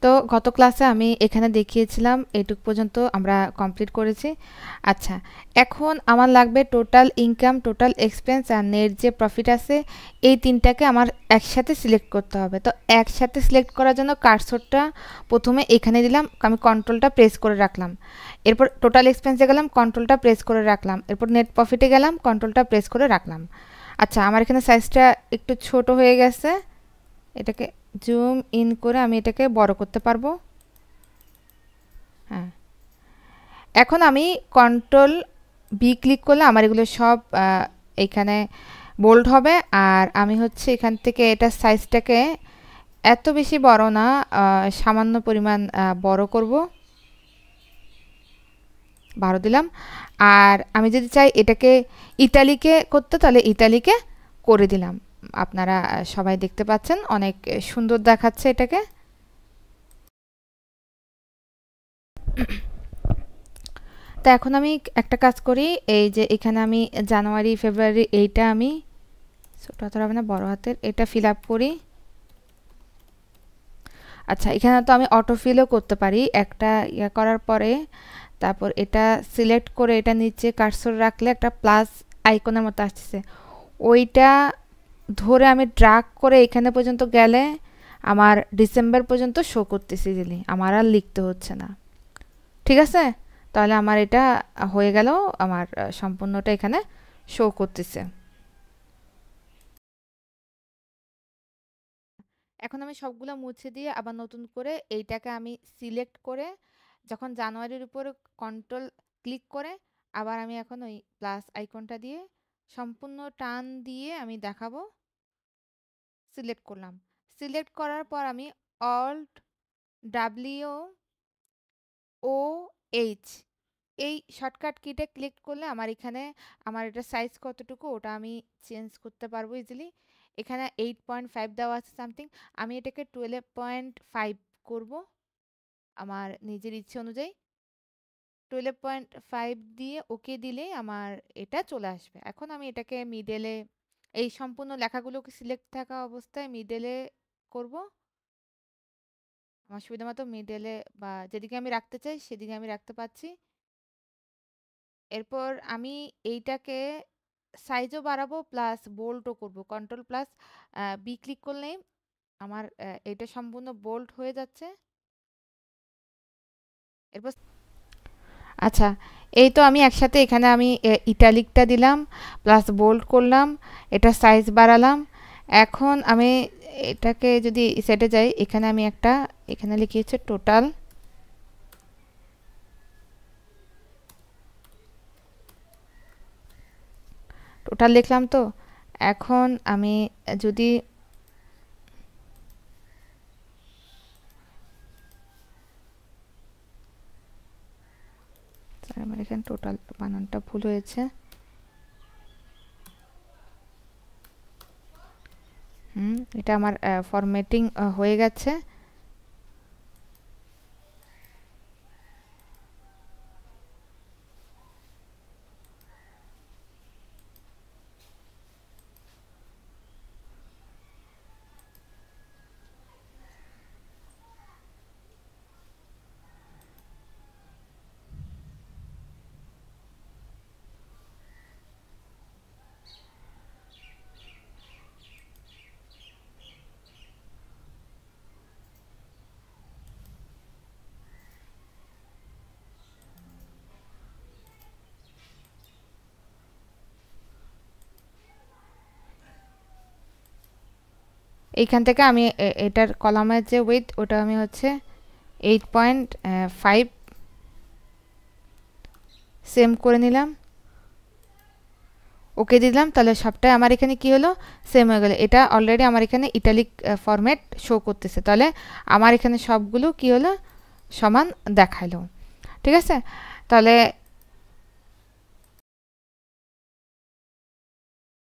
তো গত ক্লাসে আমি এখানে দেখিয়েছিলাম এইটুক পর্যন্ত আমরা কমপ্লিট করেছি। আচ্ছা, এখন আমার লাগবে টোটাল ইনকাম, টোটাল এক্সপেন্স আর নেট যে প্রফিট আছে, এই তিনটাকে আমার একসাথে সিলেক্ট করতে হবে। তো একসাথে সিলেক্ট করার জন্য কার্সরটা প্রথমে এখানে দিলাম, আমি কন্ট্রোলটা প্রেস করে রাখলাম। এরপর টোটাল এক্সপেন্সে গেলাম, কন্ট্রোলটা প্রেস করে রাখলাম। এরপর নেট প্রফিটে গেলাম, কন্ট্রোলটা প্রেস করে রাখলাম। আচ্ছা, আমার এখানে সাইজটা একটু ছোট হয়ে গেছে, এটাকে জুম ইন করে আমি এটাকে বড় করতে পারবো। হ্যাঁ, এখন আমি কন্ট্রোল বি ক্লিক করলে আমার এগুলো সব এখানে বোল্ড হবে। আর আমি হচ্ছে এখান থেকে এটা সাইজটাকে এত বেশি বড় না, সামান্য পরিমাণ বড় করব, 12 দিলাম। আর আমি যদি চাই এটাকে ইটালিকে করতে, তাহলে ইটালিকে করে দিলাম। আপনারা সবাই দেখতে পাচ্ছেন অনেক সুন্দর দেখাচ্ছে এটাকে। তো এখন আমি একটা কাজ করি, এই যে এখানে আমি জানুয়ারি ফেব্রুয়ারি এইটা আমি ছোট হাতের হবে না, বড় হাতের, এটা ফিল আপ করি। আচ্ছা, এখানে তো আমি অটোফিলও করতে পারি। একটা ইয়া করার পরে তারপর এটা সিলেক্ট করে এটা নিচে কার্সর রাখলে একটা প্লাস আইকনের মতো আসছে, ওইটা ধরে আমি ড্রাগ করে এখানে পর্যন্ত গেলে আমার ডিসেম্বর পর্যন্ত শো করতেছে ইজিলি, আমার আর লিখতে হচ্ছে না। ঠিক আছে, তাহলে আমার এটা হয়ে গেল, আমার সম্পূর্ণটা এখানে শো করতেছে। এখন আমি সবগুলো মুছে দিয়ে আবার নতুন করে এইটাকে আমি সিলেক্ট করে, যখন জানুয়ারির উপরে কন্ট্রোল ক্লিক করে আবার আমি এখন ওই প্লাস আইকনটা দিয়ে সম্পূর্ণ টান দিয়ে আমি দেখাবো। সিলেক্ট করলাম, সিলেক্ট করার পর আমি অল্ট WOH এই শর্টকাট কিটে ক্লিক করলে আমার এখানে আমার এটা সাইজ কতটুকু ওটা আমি চেঞ্জ করতে পারবো ইজিলি। এখানে 8.5 দেওয়া আছে সামথিং, আমি এটাকে 12.5 করব আমার নিজের ইচ্ছে অনুযায়ী। 12.5 দিয়ে ওকে দিলে আমার এটা চলে আসবে। এখন আমি এটাকে মিডলে, এই সম্পূর্ণ লেখাগুলোকে সিলেক্ট থাকা অবস্থায় মিডলে করব। আমার সুবিধা মতো মিডলে বা যেদিকে আমি রাখতে চাই সেদিকে আমি রাখতে পারছি। এরপর আমি এইটাকে সাইজও বাড়াবো প্লাস বোল্ডও করব। কন্ট্রোল প্লাস বি ক্লিক করলেই আমার এটা সম্পূর্ণ বোল্ড হয়ে যাচ্ছে। এরপর আচ্ছা, এই তো আমি একসাথে এখানে আমি ইটালিকটা দিলাম প্লাস বোল্ড করলাম, এটা সাইজ বাড়ালাম। এখন আমি এটাকে যদি সেটে যাই, এখানে আমি একটা এখানে লিখিয়েছি টোটাল, টোটাল লিখলাম। তো এখন আমি যদি আমার এখানে টোটাল বানানটা ভুল হয়েছে, এটা আমার ফরম্যাটিং হয়ে গেছে। এইখান থেকে আমি এটার কলামের যে উইথ ওটা আমি হচ্ছে 8.5 সেম করে নিলাম, ওকে দিলাম। তাহলে সবটাই আমার এখানে কি হলো, সেম হয়ে গেল। এটা অলরেডি আমার এখানে ইটালিক ফরম্যাট শো করতেছে, তাহলে আমার এখানে সবগুলো কি হলো, সমান দেখাইলো। ঠিক আছে, তাহলে